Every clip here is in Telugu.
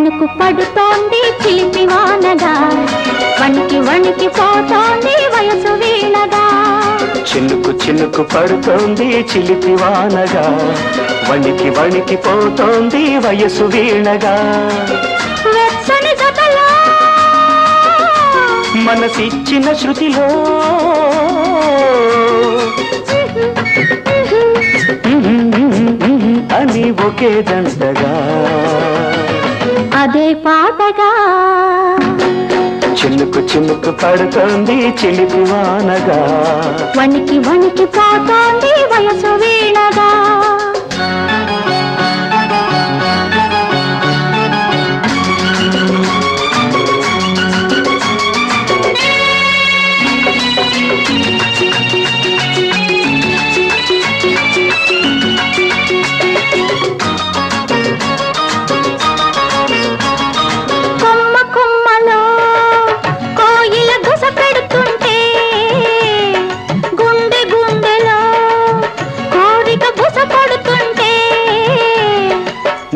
చినుకు పడుతోంది చిలిపి వానగా వణికి వణికి పోతోంది వయసు వీణగా చినుకు చినుకు పడుతోంది చిలిపి వానగా వణికి వణికి పోతోంది వయసు వీణగా వెచ్చని జతలో మనసిచ్చిన శృతిలో అని ఒకే జంటగా అదే పాటగా చినుకు చినుకు పడుతోంది చిలిపి వానగా వణికి వణికి పోతోంది వయసు వీణగా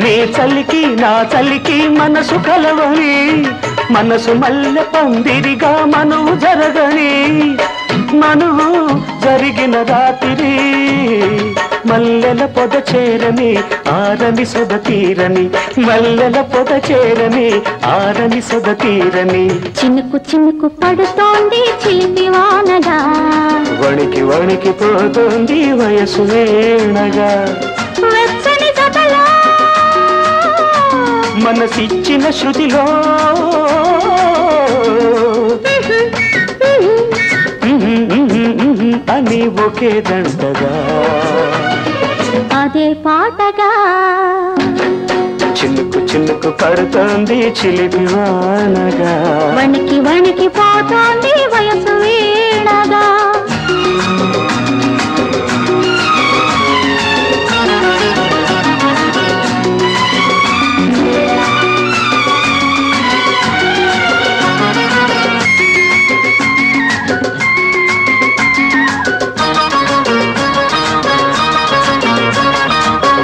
నీ చలికి నా చలికి మనసు కలవని మనసు మల్లె పందిరిగా మనువు జరగని మనువు జరిగిన రాత్రి మల్లెల పొద చేరని ఆరని సొద తీరని మల్లెల పొద చేరని ఆరని సొద తీరని చినుకు చినుకు పడుతోంది చిలిపి వానగా వణికి వణికి పోతోంది వయసు వీణగా వెచ్చని జతలో మనసిచ్చిన శృతిలో అని ఒకే దండగా అదే పాటగా చినుకు చినుకు పడుతోంది చిలిపి వానగా వణికి వణికి పోతోంది వయసు వీణగా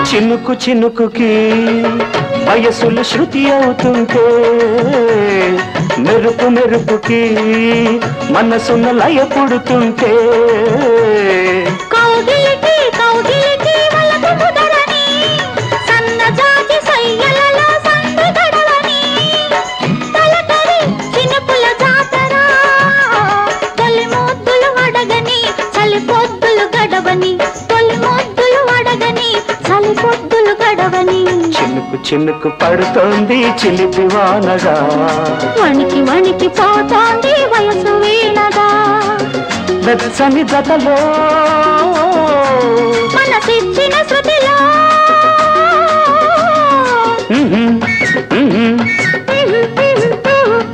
చినుకు చినుకుకి వయసులు శృతి అవుతుంటే మెరుపు మెరుపుకి మనసున లయ పుడుతుంటే కౌగిలికి కౌగిలికి వలపు ముదరని సన్నజాజి సయ్యలలో సంధి గడవని తలకరి చినుకుల జాతర తొలి ముద్దులు అడగని చలి పొద్దులు గడవని తొలి ముద్దులు అడగని చలి పొద్దులు గడవని చినుకు చినుకు పడుతోంది చిలిపి వానగా వణికి వణికి పోతోంది వయసు వీణగా వెచ్చని జతలో మనసిచ్చిన శృతిలో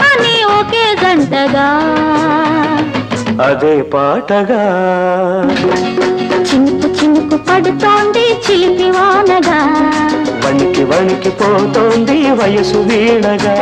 అని ఒకే గంటగా అదే పాటగా చినుకు చినుకు పడుతోంది చిలిపి వానగా వణికి వణికి పోతోంది వయసు వీణగా